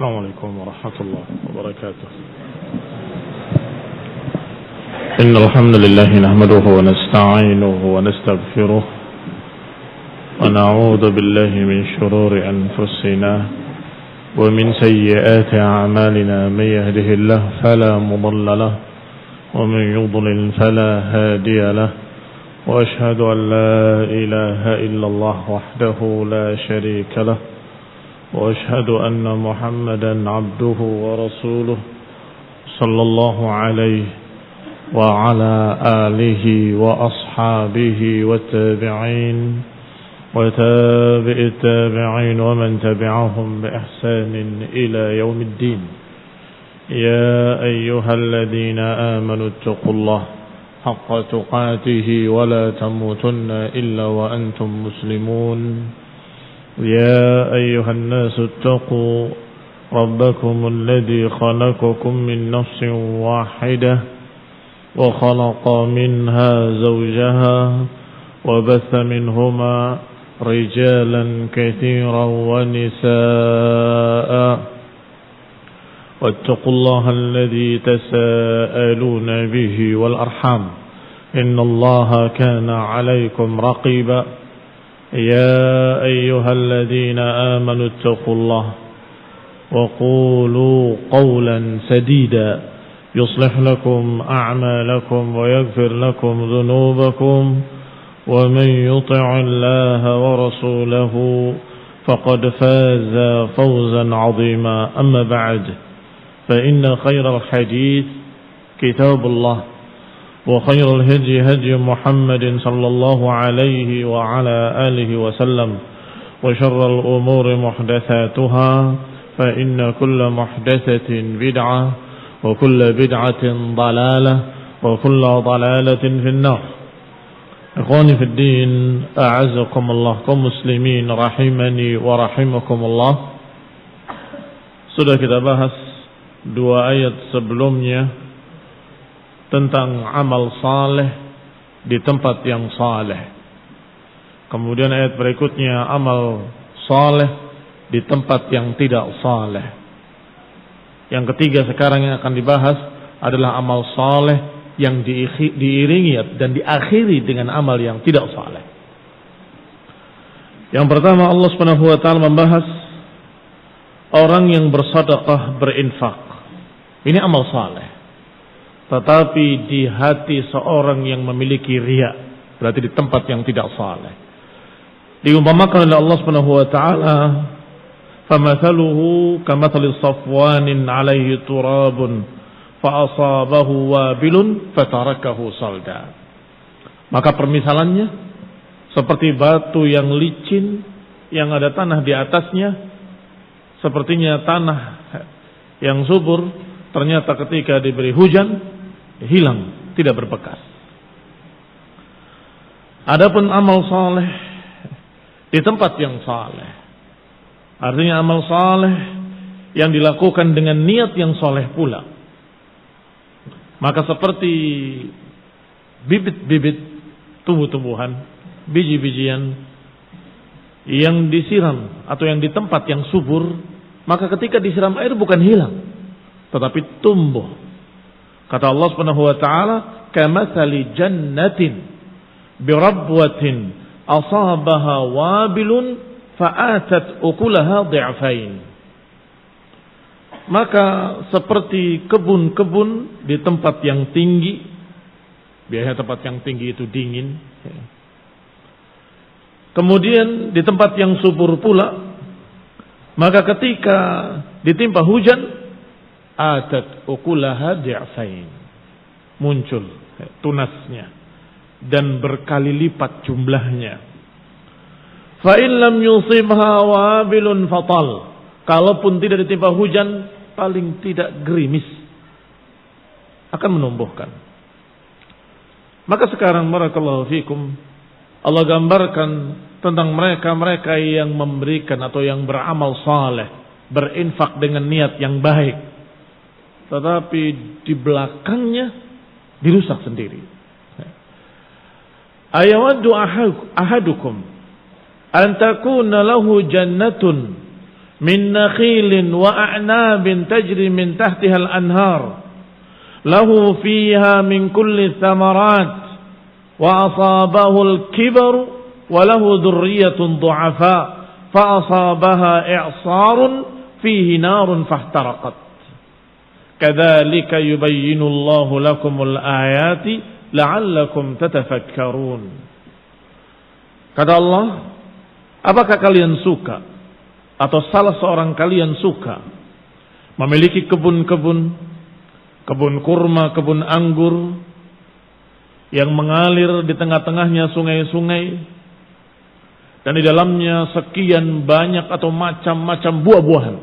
السلام عليكم ورحمة الله وبركاته. إن الحمد لله نحمده ونستعينه ونستغفره ونعوذ بالله من شرور أنفسنا ومن سيئات أعمالنا. من يهده الله فلا مضل له ومن يضلل فلا هادي له، وأشهد أن لا إله إلا الله وحده لا شريك له، وأشهد أن محمدا عبده ورسوله صلى الله عليه وعلى آله وأصحابه والتابعين وتابع التابعين ومن تبعهم بإحسان إلى يوم الدين. يا أيها الذين آمنوا اتقوا الله حق تقاته ولا تموتن إلا وأنتم مسلمون. يا أيها الناس اتقوا ربكم الذي خلقكم من نفس واحدة وخلق منها زوجها وبث منهما رجالا كثيرا ونساء، واتقوا الله الذي تساءلون به والأرحام إن الله كان عليكم رقيبا. يا أيها الذين آمنوا اتقوا الله وقولوا قولا سديدا يصلح لكم أعمالكم ويغفر لكم ذنوبكم، ومن يطع الله ورسوله فقد فاز فوزا عظيما. أما بعد، فإن خير الحديث كتاب الله، وخير الهدي هدي محمد صلى الله عليه وعلى آله وسلم، وشر الأمور محدثاتها، فإن كل محدثة بدعة وكل بدعة ضلالة وكل ضلالة في النار. إخواني في الدين، أعزكم الله kaum muslimin rahimani wa rahimakumullah. Sudah kita bahas dua ayat sebelumnya tentang amal saleh di tempat yang saleh. Kemudian ayat berikutnya amal saleh di tempat yang tidak saleh. Yang ketiga sekarang yang akan dibahas adalah amal saleh yang diiringi dan diakhiri dengan amal yang tidak saleh. Yang pertama, Allah Subhanahu wa taala membahas orang yang bersedekah, berinfak. Ini amal saleh. Tetapi di hati seorang yang memiliki riya, berarti di tempat yang tidak saleh. Diumpamakan oleh Allah Subhanahu wa taala, "Famathaluhu kamathali safwanin 'alaihi turabun fa'asabahu wabilun fatarakahu salda." Maka permisalannya seperti batu yang licin yang ada tanah di atasnya, sepertinya tanah yang subur ternyata ketika diberi hujan hilang, tidak berbekas. Adapun amal saleh di tempat yang saleh, artinya amal saleh yang dilakukan dengan niat yang saleh pula, maka seperti bibit-bibit tumbuh-tumbuhan, biji-bijian yang disiram atau yang di tempat yang subur, maka ketika disiram air bukan hilang, tetapi tumbuh. Kata Allah Subhanahu wa taala, "Kamathali jannatin birabwatin asabaha wabilun fa'atat ukulaha dhi'fain." Maka seperti kebun-kebun di tempat yang tinggi, biasanya tempat yang tinggi itu dingin. Kemudian di tempat yang subur pula, maka ketika ditimpa hujan, atat ukulaha di'afain, muncul tunasnya dan berkali lipat jumlahnya. Fa in lam yusibha wabilun fatal, kalaupun tidak ditimpa hujan, paling tidak gerimis, akan menumbuhkan. Maka sekarang barakallahu fikum, Allah gambarkan tentang mereka-mereka yang memberikan atau yang beramal saleh, berinfak dengan niat yang baik, tetapi di belakangnya dirusak sendiri. Ayawaddu ahadukum an takuna lahu jannatun min nakhilin wa a'nabin tajri min tahtiha al-anhar lahu fiha min kulli thamarat wa asabahu al-kibar wa lahu dhurriyyatun du'afa fa asabaha i'sarun fihi narun fahtaraqat kadzalika yubayyinu Allahu lakumul ayati la'allakum tatafakkarun. Kata Allah, apakah kalian suka atau salah seorang kalian suka memiliki kebun-kebun, kebun kurma, kebun anggur yang mengalir di tengah-tengahnya sungai-sungai dan di dalamnya sekian banyak atau macam-macam buah-buahan,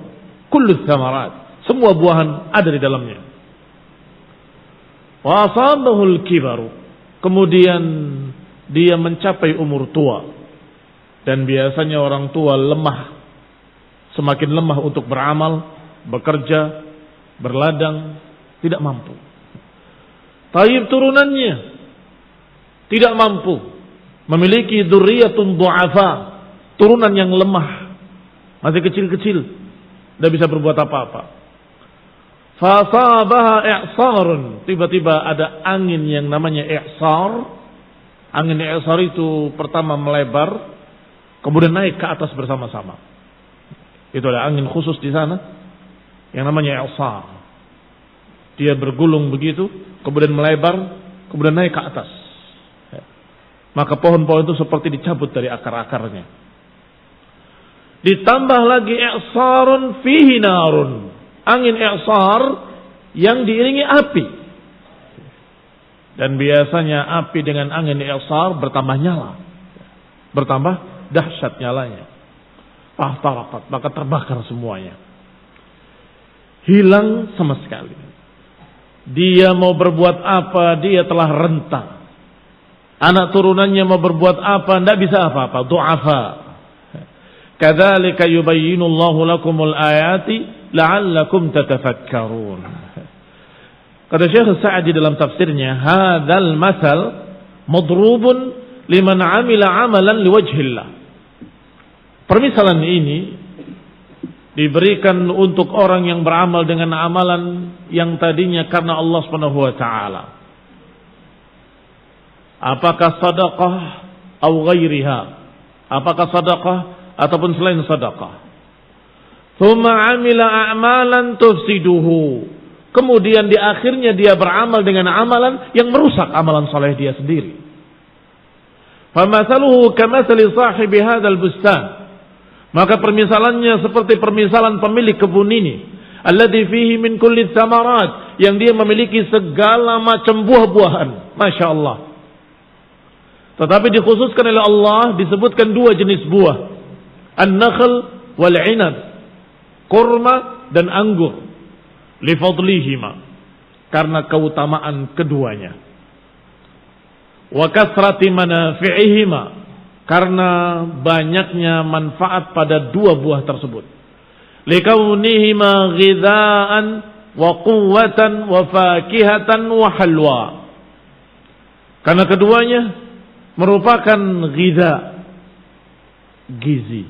kullu tsamarat, semua buahan ada di dalamnya. Wa asabahul kibaru, kemudian dia mencapai umur tua, dan biasanya orang tua lemah, semakin lemah untuk beramal, bekerja, berladang, tidak mampu. Taib turunannya tidak mampu, memiliki dzurriyyatun du'afa, turunan yang lemah, masih kecil-kecil, tidak bisa berbuat apa-apa. Fasabaha i'sarun, tiba-tiba ada angin yang namanya i'sar. Angin i'sar itu pertama melebar, kemudian naik ke atas bersama-sama. Itu ada angin khusus di sana yang namanya i'sar. Dia bergulung begitu, kemudian melebar, kemudian naik ke atas. Maka pohon-pohon itu seperti dicabut dari akar-akarnya. Ditambah lagi i'sarun fihi narun, angin i'sar yang diiringi api. Dan biasanya api dengan angin i'sar bertambah nyala, bertambah dahsyat nyalanya. Fahtarakat, maka terbakar semuanya, hilang sama sekali. Dia mau berbuat apa, dia telah renta. Anak turunannya mau berbuat apa, tidak bisa apa-apa, du'afa. Kadzalika yubayyinu Allahu lakumul ayati la'allakum tatafakkarun. Kata Syekh Sa'di dalam tafsirnya, hadzal masal madrubun liman 'amila 'amalan liwajhillah. Permisalan ini diberikan untuk orang yang beramal dengan amalan yang tadinya karena Allah Subhanahu wa taala. Apakah sedekah atau ghairiha? Apakah sedekah ataupun selain sedekah? Tsumma 'amila a'malan tufsiduhu. Kemudian di akhirnya dia beramal dengan amalan yang merusak amalan saleh dia sendiri. Famathaluhu kamathali sahibi hadzal bustan. Maka permisalannya seperti permisalan pemilik kebun ini, alladzi fihi min kulli tsamarat, yang dia memiliki segala macam buah-buahan, Masya Allah. Tetapi dikhususkan oleh Allah disebutkan dua jenis buah, an-nakhl wal 'inab, kurma dan anggur, li fadlihima, karena keutamaan keduanya, wa kasrati manafi'ihima, karena banyaknya manfaat pada dua buah tersebut, likaunihima ghidhaan wa quwwatan wa fakihatan wa halwa, karena keduanya merupakan ghidha, gizi,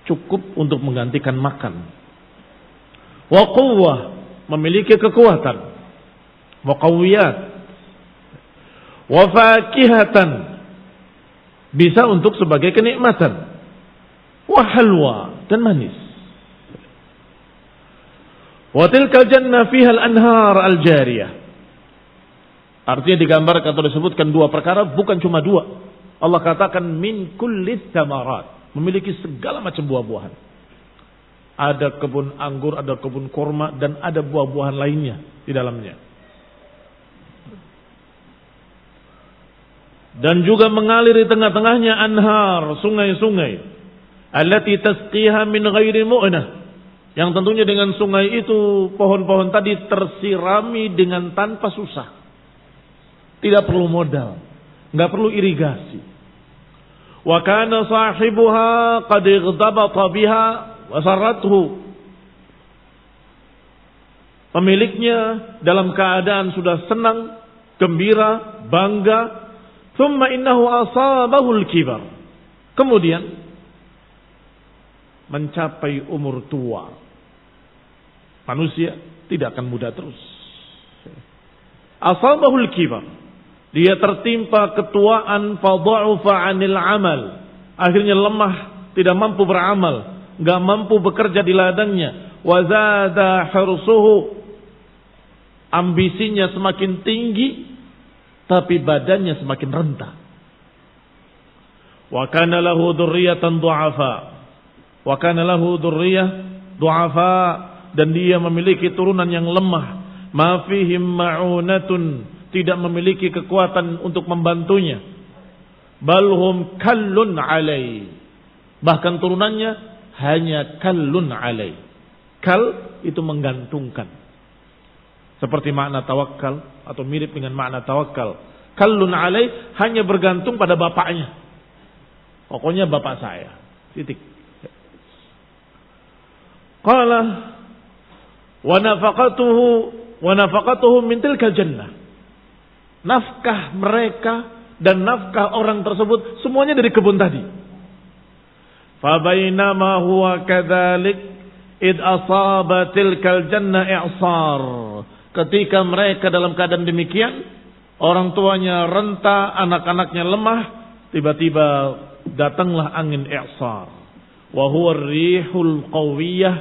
cukup untuk menggantikan makan, wa quwwah, memiliki kekuatan, wa qawiyat, wa fakihatan, bisa untuk sebagai kenikmatan, wa halwa, dan manis. Wa tilkal jannah fiha al-anhar al-jariyah. Artinya digambarkan atau disebutkan dua perkara, bukan cuma dua. Allah katakan min kulli tsamarat, memiliki segala macam buah-buahan. Ada kebun anggur, ada kebun kurma, dan ada buah-buahan lainnya di dalamnya. Dan juga mengalir di tengah-tengahnya anhar, sungai-sungai, allati tasqiha min ghairi mu'nah, yang tentunya dengan sungai itu pohon-pohon tadi tersirami dengan tanpa susah. Tidak perlu modal, enggak perlu irigasi. Wa kana sahibuha qad ighdabata biha wa sarrathu. Pemiliknya dalam keadaan sudah senang, gembira, bangga. Thumma innahu asabahul kibar. Kemudian mencapai umur tua. Manusia tidak akan muda terus. Asabahul kibar. Dia tertimpa ketuaan, fadha'ufa 'anil amal. Akhirnya lemah, tidak mampu beramal, enggak mampu bekerja di ladangnya. Wa zada hirsuhu. Ambisinya semakin tinggi, tapi badannya semakin rentah. Wa kana lahu dzurriyyatan du'afa. Wa kana lahu dzurriyyah du'afa, dan dia memiliki turunan yang lemah. Ma fihim ma'unatun, tidak memiliki kekuatan untuk membantunya. Balhum kallun alai, bahkan turunannya hanya kallun alai. Kal itu menggantungkan, seperti makna tawakal atau mirip dengan makna tawakal. Kallun alai, hanya bergantung pada bapaknya. Pokoknya bapak saya. Titik. Qala wa nafaqatuhu min tilkal jannah. Nafkah mereka dan nafkah orang tersebut semuanya dari kebun tadi. Fa bainama huwa kadzalik id asaba tilkal jannah i'sar. Ketika mereka dalam keadaan demikian, orang tuanya renta, anak-anaknya lemah, tiba-tiba datanglah angin i'sar. Wa huwa ar-rihul qawiyyah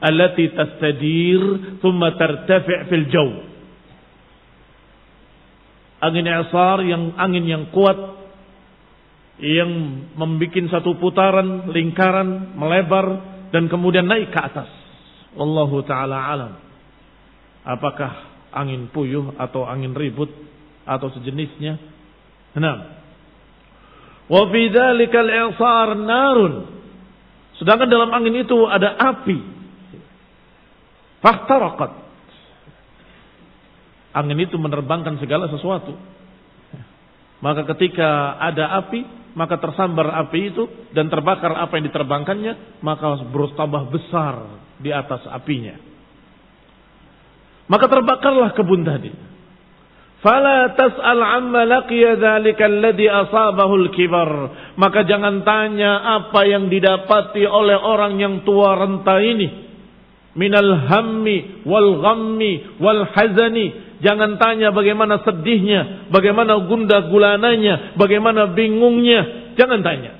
allati tastadir thumma tartafi' fil jaw. Angin i'sar, yang angin yang kuat, yang membuat satu putaran, lingkaran, melebar dan kemudian naik ke atas. Wallahu taala alam. Apakah angin puyuh atau angin ribut atau sejenisnya? Nah, wa fi dzalikal i'sar narun. Sedangkan dalam angin itu ada api. Fahtaraqat. Angin itu menerbangkan segala sesuatu. Maka ketika ada api, maka tersambar api itu dan terbakar apa yang diterbangkannya, maka bertambah besar di atas apinya. Maka terbakarlah kebun tadi. Fala tas'al amma laqiya dzalika alladhi asabahu al-kibar. Maka jangan tanya apa yang didapati oleh orang yang tua renta ini. Minal hammi wal ghammi wal hazani. Jangan tanya bagaimana sedihnya, bagaimana gundah gulananya, bagaimana bingungnya. Jangan tanya.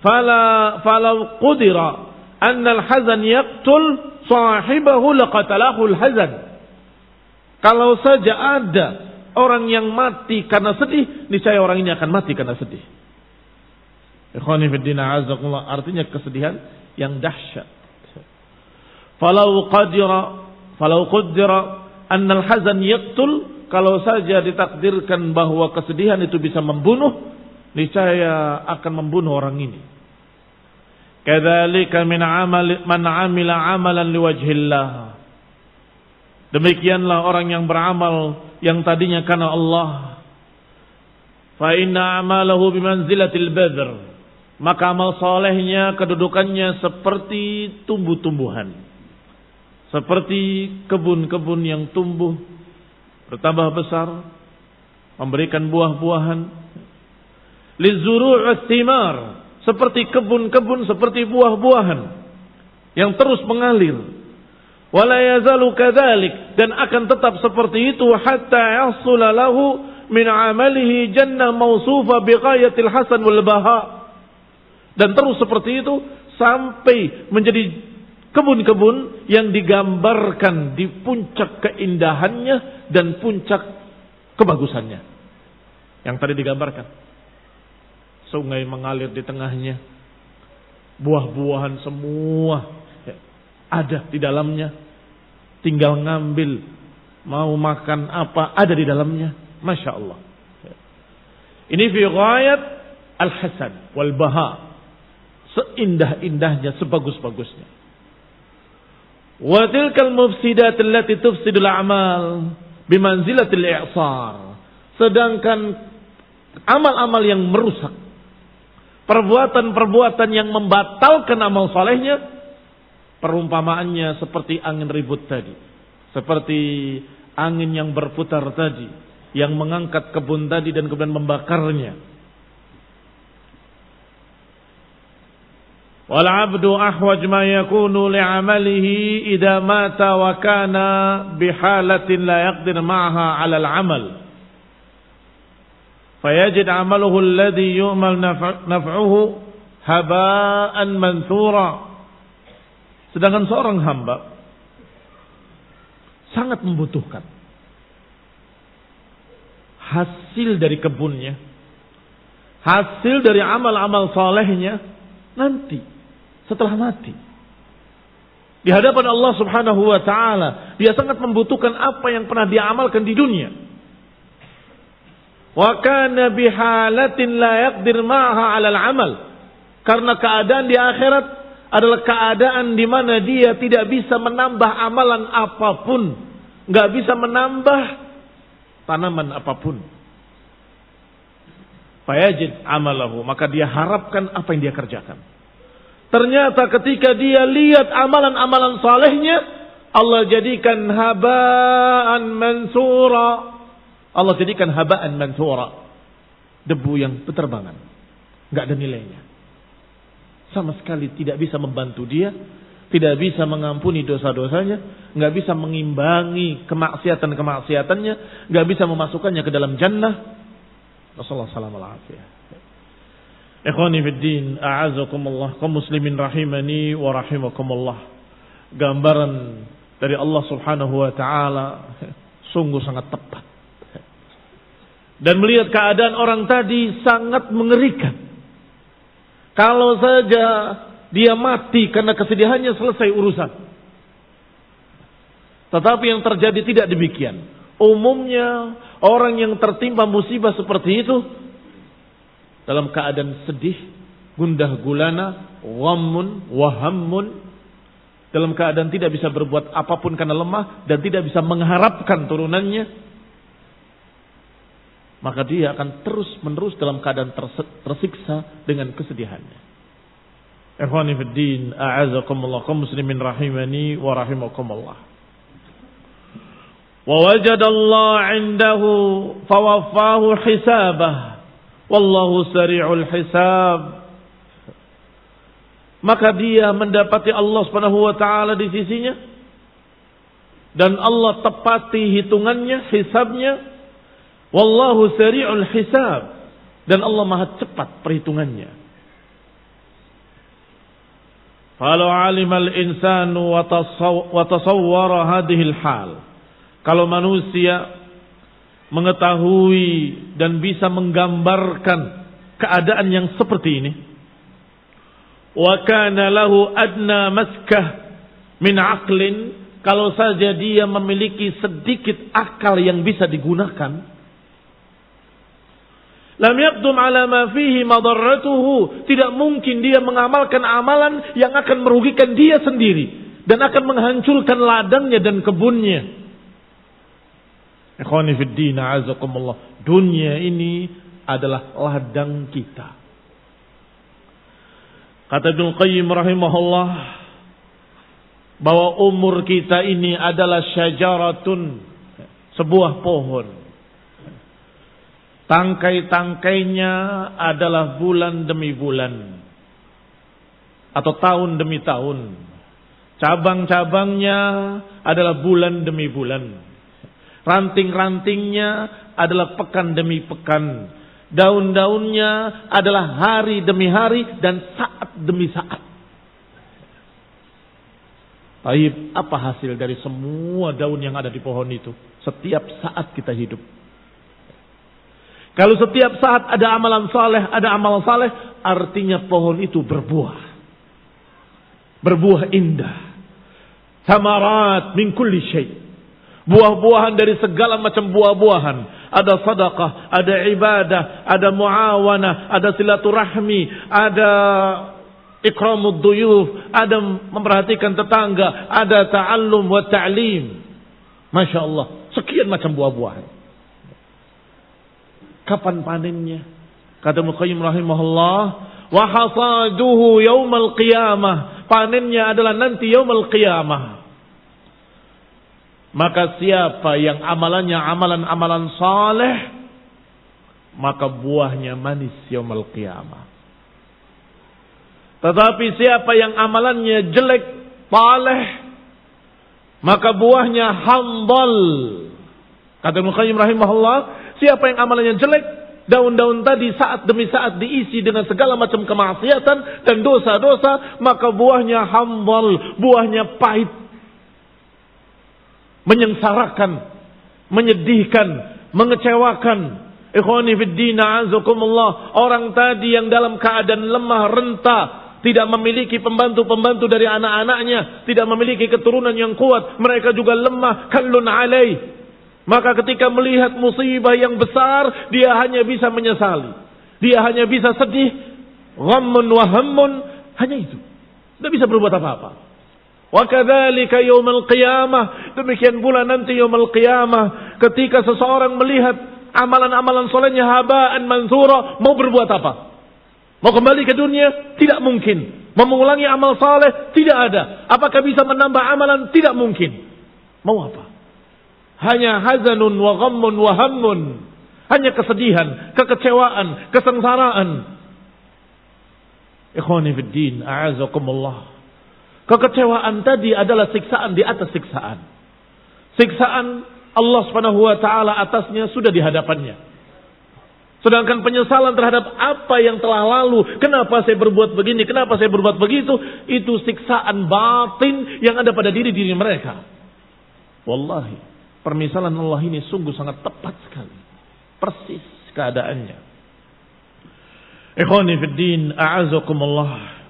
Falau qudira annal hazan yaqtul sahibahu laqatalahu al-hazan. Kalau saja ada orang yang mati karena sedih, niscaya orang ini akan mati karena sedih. Ikhwani fi din a'azzakumullah, artinya kesedihan yang dahsyat. Falau qaddara annal hazan yaqtul, kalau saja ditakdirkan bahwa kesedihan itu bisa membunuh, niscaya akan membunuh orang ini. Kadzalika min man 'amila 'amalan liwajhillah. Demikianlah orang yang beramal yang tadinya karena Allah. Fa inna a'malahu bimanzilatil badr. Maka amal salehnya kedudukannya seperti tumbuh-tumbuhan. Seperti kebun-kebun yang tumbuh bertambah besar, memberikan buah-buahan. Lizuru' was-thimar, seperti kebun-kebun, seperti buah-buahan yang terus mengalir. Wala yazalu kadzalik, dan akan tetap seperti itu hatta yahsula lahu min 'amalihi jannah mausufa bighayatil hasan wal baha. Dan terus seperti itu sampai menjadi kebun-kebun yang digambarkan di puncak keindahannya dan puncak kebagusannya. Yang tadi digambarkan. Sungai mengalir di tengahnya. Buah-buahan semua ada di dalamnya. Tinggal ngambil. Mau makan apa ada di dalamnya. Masya Allah. Ini fi ghayat al-hasan wal baha. Seindah-indahnya, sebagus-bagusnya. Wa tilkal mufsidat allati tufsidul a'mal bimanzilatil i'sar. Sedangkan amal-amal yang merusak, perbuatan-perbuatan yang membatalkan amal salehnya, perumpamaannya seperti angin ribut tadi, seperti angin yang berputar tadi, yang mengangkat kebun tadi dan kemudian membakarnya. Wal 'abdu ahwaj ma yakunu li'amalihi idza mata wa kana bihalatin la yaqdir ma'aha 'ala al-'amal. Fayajid 'amaluhu alladhi yu'mal naf'uhu haba'an manthura. Sedangkan seorang hamba sangat membutuhkan hasil dari kebunnya, hasil dari amal-amal salehnya nanti setelah mati di hadapan Allah Subhanahu wa taala. Dia sangat membutuhkan apa yang pernah dia amalkan di dunia. Wa kana bihalatin la yaqdir ma'aha 'alal 'amal. Karena keadaan di akhirat adalah keadaan di mana dia tidak bisa menambah amalan apapun, enggak bisa menambah tanaman apapun. Fayajid amalahu, maka dia harapkan apa yang dia kerjakan. Ternyata ketika dia lihat amalan-amalan salehnya, Allah jadikan haba'an mansura. Allah jadikan haba'an mansura, debu yang berterbangan, enggak ada nilainya. Sama sekali tidak bisa membantu dia, tidak bisa mengampuni dosa-dosanya, enggak bisa mengimbangi kemaksiatan-kemaksiatannya, enggak bisa memasukkannya ke dalam jannah. Rasulullah sallallahu alaihi wasallam. Ikhwani fid din, a'azakumullah, kaum muslimin rahimani wa rahimakumullah. Gambaran dari Allah Subhanahu wa taala sungguh sangat tepat. Dan melihat keadaan orang tadi sangat mengerikan. Kalau saja dia mati karena kesedihannya, selesai urusan. Tetapi yang terjadi tidak demikian. Umumnya orang yang tertimpa musibah seperti itu dalam keadaan sedih, gundah gulana, ghammun, wahammun, dalam keadaan tidak bisa berbuat apapun karena lemah dan tidak bisa mengharapkan turunannya, maka dia akan terus-menerus dalam keadaan tersiksa dengan kesedihannya. Ikhwani fid din, a'azakumullah, kaum muslimin rahimani wa rahimakumullah. Wa wajada Allah 'indahu fawaffahu hisabah wallahu sari'ul hisab. Maka dia mendapati Allah Subhanahu wa taala di sisinya dan Allah tepati hitungannya, hisabnya. Wallahu sari'ul hisab, dan Allah Maha cepat perhitungannya. Falau 'alimal insanu wa tasawwara hadhil hal. Kalau manusia mengetahui dan bisa menggambarkan keadaan yang seperti ini, wa kana lahu adna maskah min aqlin, kalau saja dia memiliki sedikit akal yang bisa digunakan, lam yaqdum ala ma fihi madarratuhu, tidak mungkin dia mengamalkan amalan yang akan merugikan dia sendiri dan akan menghancurkan ladangnya dan kebunnya. Ikhwani fid din, a'azakumullah, dunia ini adalah ladang kita. Kata Ibnu Qayyim rahimahullah bahwa umur kita ini adalah syajaratun, sebuah pohon. Tangkai-tangkainya adalah bulan demi bulan atau tahun demi tahun. Cabang-cabangnya adalah bulan demi bulan. Ranting-rantingnya adalah pekan demi pekan. Daun-daunnya adalah hari demi hari dan saat demi saat. Baik, apa hasil dari semua daun yang ada di pohon itu? Setiap saat kita hidup. Kalau setiap saat ada amalan saleh, ada amal saleh, artinya pohon itu berbuah. Berbuah indah. Samarat min kulli syai'. Buah-buahan dari segala macam buah-buahan. Ada sedekah, ada ibadah, ada muawanah, ada silaturahmi, ada ikramud duyuf, ada memperhatikan tetangga, ada ta'allum wa ta'lim. Masya Allah, sekian macam buah-buahan. Kapan panennya? Kata Muqayyim rahimahullah, wa hasaduhu yaumal qiyamah. Panennya adalah nanti yaumal qiyamah. Maka siapa yang amalannya amalan-amalan saleh, maka buahnya manis yaumul qiyamah. Tetapi siapa yang amalannya jelek, taleh, maka buahnya handal. Kata Ibnu Qayyim rahimahullah, siapa yang amalannya jelek, daun-daun tadi saat demi saat diisi dengan segala macam kemaksiatan dan dosa-dosa, maka buahnya handal, buahnya pahit, menyengsarakan, menyedihkan, mengecewakan. Ikhwani fid din, a'azakumullah, orang tadi yang dalam keadaan lemah renta, tidak memiliki pembantu-pembantu dari anak-anaknya, tidak memiliki keturunan yang kuat, mereka juga lemah, kallun alaih. Maka ketika melihat musibah yang besar, dia hanya bisa menyesali, dia hanya bisa sedih, ghammun wa hammun, hanya itu, tidak bisa berbuat apa-apa. Wa kadzalika yaumul qiyamah, demikian pula nanti yaumul qiyamah, ketika seseorang melihat amalan-amalan solehnya haba'an mansura, mau berbuat apa? Mau kembali ke dunia? Tidak mungkin. Mau mengulangi amal saleh? Tidak ada. Apakah bisa menambah amalan? Tidak mungkin. Mau apa? Hanya hazanun wa ghammun wa hammun. Hanya kesedihan, kekecewaan, kesengsaraan. Ikhwani fid din, a'azakumullah. Kekecewaan tadi adalah siksaan di atas siksaan. Siksaan Allah Subhanahu wa taala atasnya sudah di hadapannya. Sedangkan penyesalan terhadap apa yang telah lalu, kenapa saya berbuat begini, kenapa saya berbuat begitu, itu siksaan batin yang ada pada diri-diri mereka. Wallahi, permisalan Allah ini sungguh sangat tepat sekali. Persis keadaannya. Ikhwani fid din, a'azakumullah.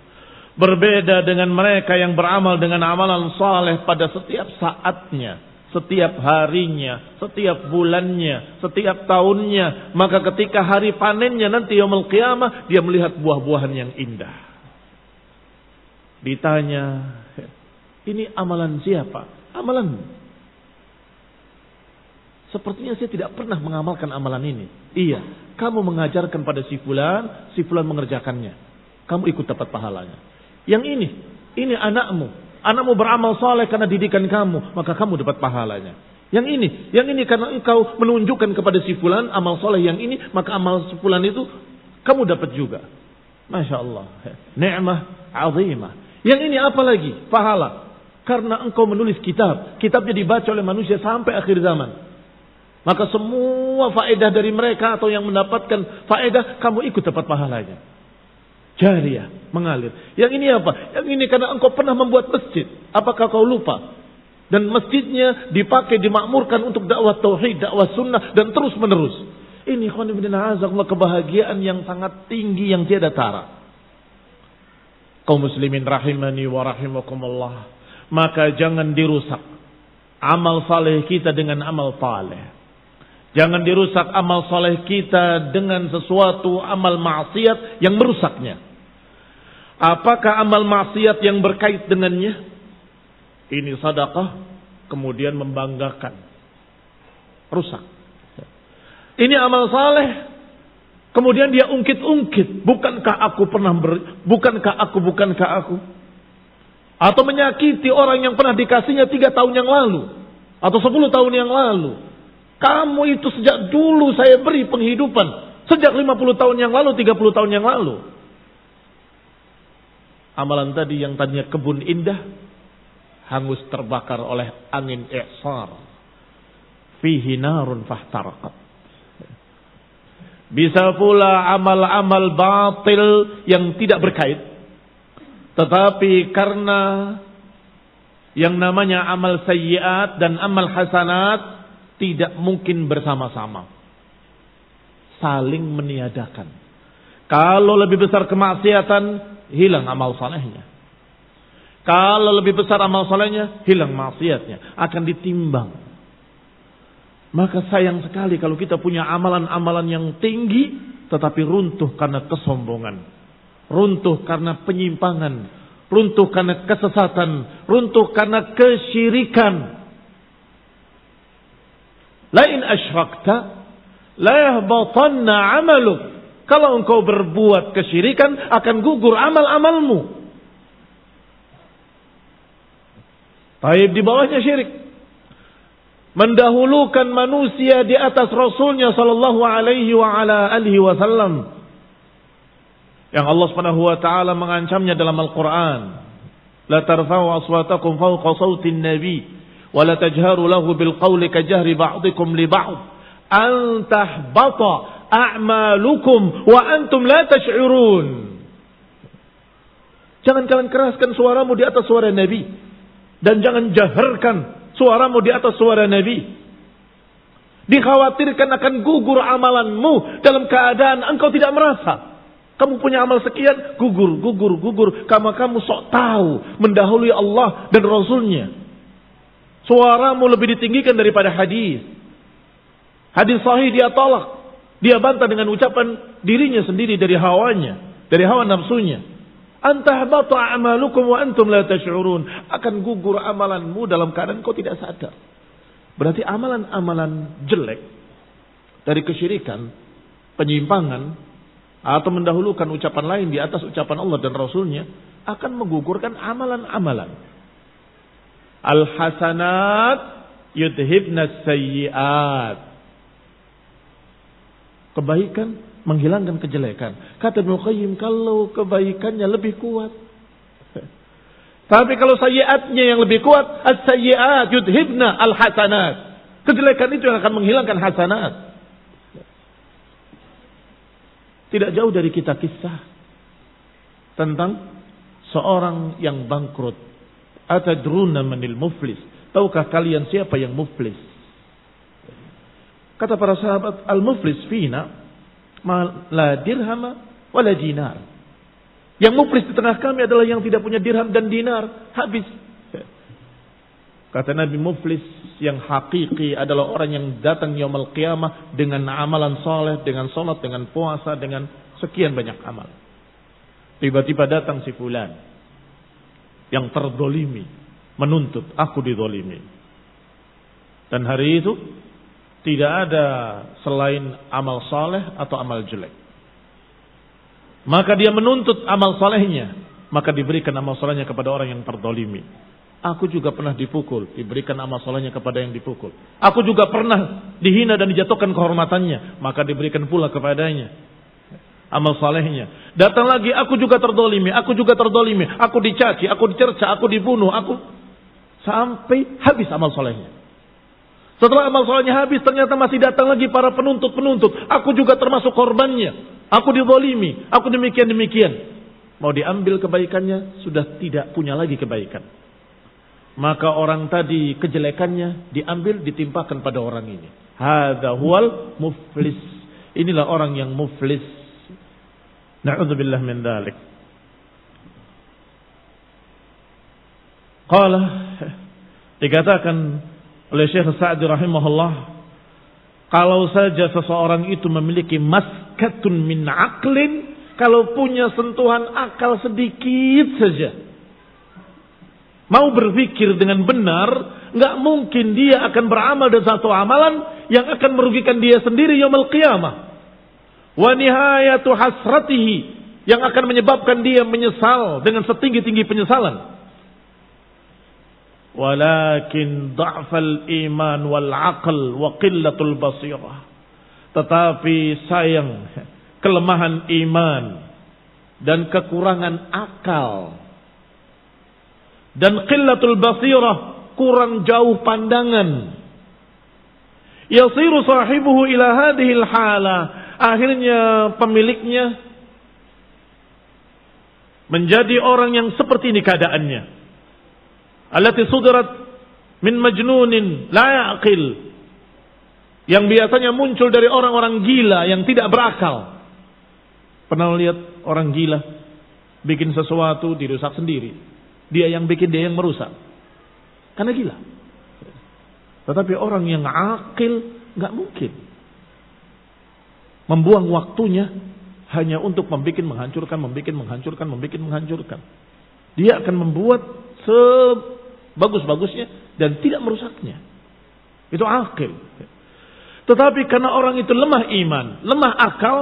Berbeda dengan mereka yang beramal dengan amalan saleh pada setiap saatnya, setiap harinya, setiap bulannya, setiap tahunnya. Maka ketika hari panennya nanti yaumul qiyamah, dia melihat buah-buahan yang indah. Ditanya, ini amalan siapa? Amalanmu. Sepertinya saya tidak pernah mengamalkan amalan ini. Iya, kamu mengajarkan pada si fulan mengerjakannya. Kamu ikut dapat pahalanya. Yang ini anakmu. Anakmu beramal soleh karena didikan kamu, maka kamu dapat pahalanya. Yang ini karena engkau menunjukkan kepada si fulan amal soleh yang ini, maka amal si fulan itu kamu dapat juga. Masya Allah, ni'mah azimah. Yang ini apa lagi? Pahala. Karena engkau menulis kitabnya dibaca oleh manusia sampai akhir zaman. Maka semua faedah dari mereka atau yang mendapatkan faedah, kamu ikut dapat pahalanya. Jariyah, mengalir. Yang ini apa? Yang ini karena engkau pernah membuat masjid. Apakah kau lupa? Dan masjidnya dipakai, dimakmurkan untuk dakwah tauhid, dakwah sunnah, dan terus menerus. Ini kebahagiaan yang sangat tinggi yang tiada tara. Kaum muslimin rahimani wa rahimakumullah. Maka jangan dirusak amal saleh kita dengan amal saleh. Jangan dirusak amal saleh kita dengan sesuatu amal maksiat yang merusaknya. Apakah amal maksiat yang berkait dengannya? Ini sedekah, kemudian membanggakan. Rusak. Ini amal saleh, kemudian dia ungkit-ungkit. Bukankah aku. Atau menyakiti orang yang pernah dikasihnya 3 tahun yang lalu. Atau 10 tahun yang lalu. Kamu itu sejak dulu saya beri penghidupan. Sejak 50 tahun yang lalu, 30 tahun yang lalu. Amalan tadi yang tadinya kebun indah, hangus terbakar oleh angin i'sar. Fihi narun fahtaraqat. Bisa pula amal-amal batil yang tidak berkait. Tetapi karena yang namanya amal sayyiat dan amal hasanat tidak mungkin bersama-sama. Saling meniadakan. Kalau lebih besar kemaksiatan, hilang amal salehnya. Kalau lebih besar amal salehnya, hilang maksiatnya. Akan ditimbang. Maka sayang sekali kalau kita punya amalan-amalan yang tinggi, tetapi runtuh karena kesombongan. Runtuh karena penyimpangan. Runtuh karena kesesatan. Runtuh karena kesyirikan. Lain asyrakta, la yahbatanna amaluk. Kalau engkau berbuat kesyirikan, akan gugur amal-amalmu. Taib di bawahnya syirik. Mendahulukan manusia di atas Rasulnya sallallahu alaihi wa ala alihi wasallam. yang Allah Subhanahu wa taala mengancamnya dalam Al-Qur'an. La tarfa'u aswatakum fawqa sautin nabi wa la tajharu lahu bil qawli kajahri ba'dikum li ba'd an tahbata a'malukum wa antum la tash'urun. Jangan kalian keraskan suaramu di atas suara Nabi dan jangan jaharkan suaramu di atas suara Nabi. Dikhawatirkan akan gugur amalanmu dalam keadaan engkau tidak merasa. Kamu punya amal sekian, gugur. Karena kamu sok tahu mendahului Allah dan Rasulnya. Suaramu lebih ditinggikan daripada hadis. Hadis sahih dia tolak. Dia bantah dengan ucapan dirinya sendiri dari hawanya, dari hawa nafsunya. Antahbata a'malukum wa antum la tash'urun. Akan gugur amalanmu dalam keadaan kau tidak sadar. Berarti amalan-amalan jelek dari kesyirikan, penyimpangan, atau mendahulukan ucapan lain di atas ucapan Allah dan Rasulnya akan menggugurkan amalan-amalan. Al-hasanat yudhibnas sayyiat. Kebaikan menghilangkan kejelekan. Kata Ibnu Qayyim, kalau kebaikannya lebih kuat. Tapi kalau sayyiatnya yang lebih kuat, as-sayyiat yudhibna al-hasanat. Kejelekan itu yang akan menghilangkan hasanat. Tidak jauh dari kita kisah tentang seorang yang bangkrut. Atadruna manil muflis. Tahukah kalian siapa yang muflis? Kata para sahabat, al-muflis fina la dirhama wala dinar. Yang muflis di tengah kami adalah yang tidak punya dirham dan dinar. Habis. Kata Nabi, muflis yang hakiki adalah orang yang datang yaumul qiyamah dengan amalan soleh, dengan salat, dengan puasa, dengan sekian banyak amal. Tiba-tiba datang si fulan yang terdolimi, menuntut, aku didolimi. Dan hari itu tidak ada selain amal soleh atau amal jelek. Maka dia menuntut amal solehnya, maka diberikan amal solehnya kepada orang yang terdolimi. Aku juga pernah dipukul, diberikan amal solehnya kepada yang dipukul. Aku juga pernah dihina dan dijatuhkan kehormatannya, maka diberikan pula kepadanya amal solehnya. Datang lagi, aku juga terdolimi, aku dicaci, aku dicerca, aku dibunuh, sampai habis amal solehnya. Setelah amal solehnya habis, ternyata masih datang lagi para penuntut. Aku juga termasuk korbannya. Aku dizalimi, aku demikian. Mau diambil kebaikannya, sudah tidak punya lagi kebaikan. Maka orang tadi kejelekannya diambil, ditimpakan pada orang ini. Hadza huwal muflis. Inilah orang yang muflis. Na'udzubillah min dzalik. Qala, dikatakan oleh Syekh Sa'di rahimahullah, kalau saja seseorang itu memiliki maskatun min aqlin, kalau punya sentuhan akal sedikit saja, mau berpikir dengan benar, nggak mungkin dia akan beramal dan satu amalan yang akan merugikan dia sendiri yaumul qiyamah. Wa nihayatu hasratihi, yang akan menyebabkan dia menyesal dengan setinggi-tinggi penyesalan. Walakin dha'fal iman wal aql wa qillatul basirah. Tetapi sayang, kelemahan iman dan kekurangan akal dan qillatul basirah, kurang jauh pandangan. Yasiru sahibuhu ila hadhil hala, akhirnya pemiliknya menjadi orang yang seperti ini keadaannya. Allati sudirat min majnunin la yaqil, yang biasanya muncul dari orang-orang gila yang tidak berakal. Pernah lihat orang gila bikin sesuatu dirusak sendiri? Dia yang bikin, dia yang merusak. Karena gila. Tetapi orang yang akil nggak mungkin membuang waktunya hanya untuk membikin menghancurkan. Dia akan membuat sebagus-bagusnya dan tidak merusaknya. Itu akil. Tetapi karena orang itu lemah iman, lemah akal,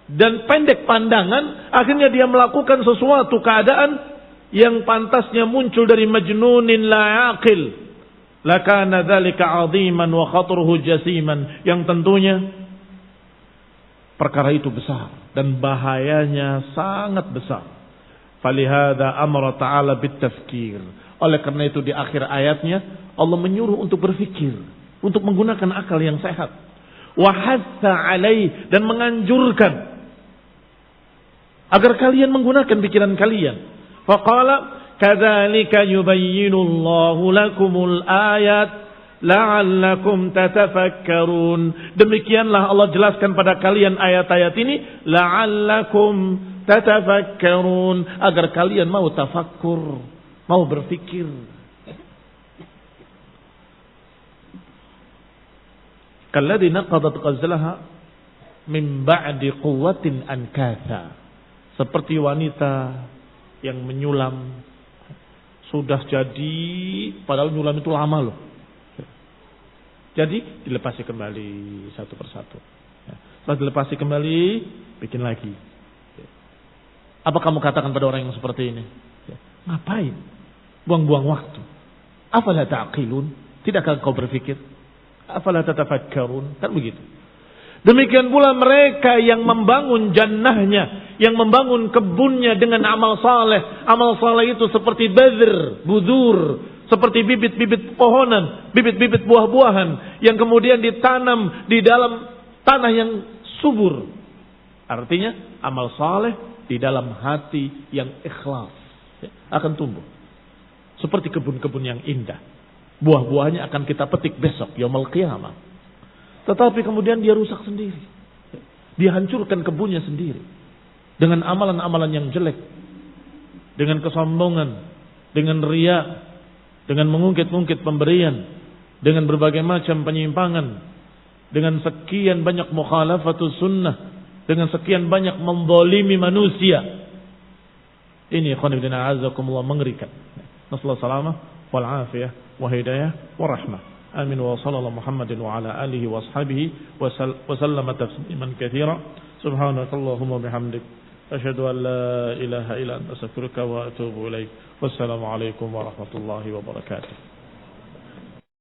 dan pendek pandangan, akhirnya dia melakukan sesuatu keadaan yang pantasnya muncul dari majnunin la aqil, lakana dzalika 'aziman wa khatruhu jasiman, yang tentunya Perkara itu besar dan bahayanya sangat besar. Falihada amara ta'ala bitafkir. Oleh karena itu di akhir ayatnya Allah menyuruh untuk berfikir, untuk menggunakan akal yang sehat. Wa hatha alaih, dan menganjurkan agar kalian menggunakan pikiran kalian. Faqala kadzalika yubayyinullahu lakumul ayat la'allakum tatafakkarun. Demikianlah Allah jelaskan pada kalian ayat-ayat ini, la'allakum tatafakkarun, agar kalian mau tafakkur, mau berfikir. Kalladzi naqadat ghazlaha min ba'di quwwatin ankatha. Seperti wanita yang menyulam sudah jadi, padahal nyulam itu lama loh. Jadi dilepasi kembali satu persatu. Setelah dilepasi kembali, bikin lagi. Apa kamu katakan pada orang yang seperti ini? Ngapain? Buang-buang waktu. Afala ta'qilun? Tidakkah kau berpikir? Afala tatafakkarun? Kan begitu. Demikian pula mereka yang membangun jannahnya, yang membangun kebunnya dengan amal saleh. Amal saleh itu seperti budur, seperti bibit-bibit pohonan, bibit-bibit buah-buahan yang kemudian ditanam di dalam tanah yang subur. Artinya amal saleh di dalam hati yang ikhlas akan tumbuh. Seperti kebun-kebun yang indah. Buah-buahnya akan kita petik besok, yaumul qiyamah. Tetapi kemudian dia rusak sendiri. Dia hancurkan kebunnya sendiri. Dengan amalan-amalan yang jelek. Dengan kesombongan. Dengan riya. Dengan mengungkit-ungkit pemberian. Dengan berbagai macam penyimpangan. Dengan sekian banyak mukhalafatus sunnah. Dengan sekian banyak menzalimi manusia. Ini khonibdina azakumullah, mengerikan. Nasallahu salamah wal afiyah wa hidayah wa rahmah. Amin wa sallallahu Muhammadin wa ala alihi wa ashabihi wa sallama tasliman katsira. Subhanakallahumma bihamdik asyhadu an la ilaha illa anta astaghfiruka wa atubu ilaik. Wassalamu alaikum warahmatullahi wabarakatuh.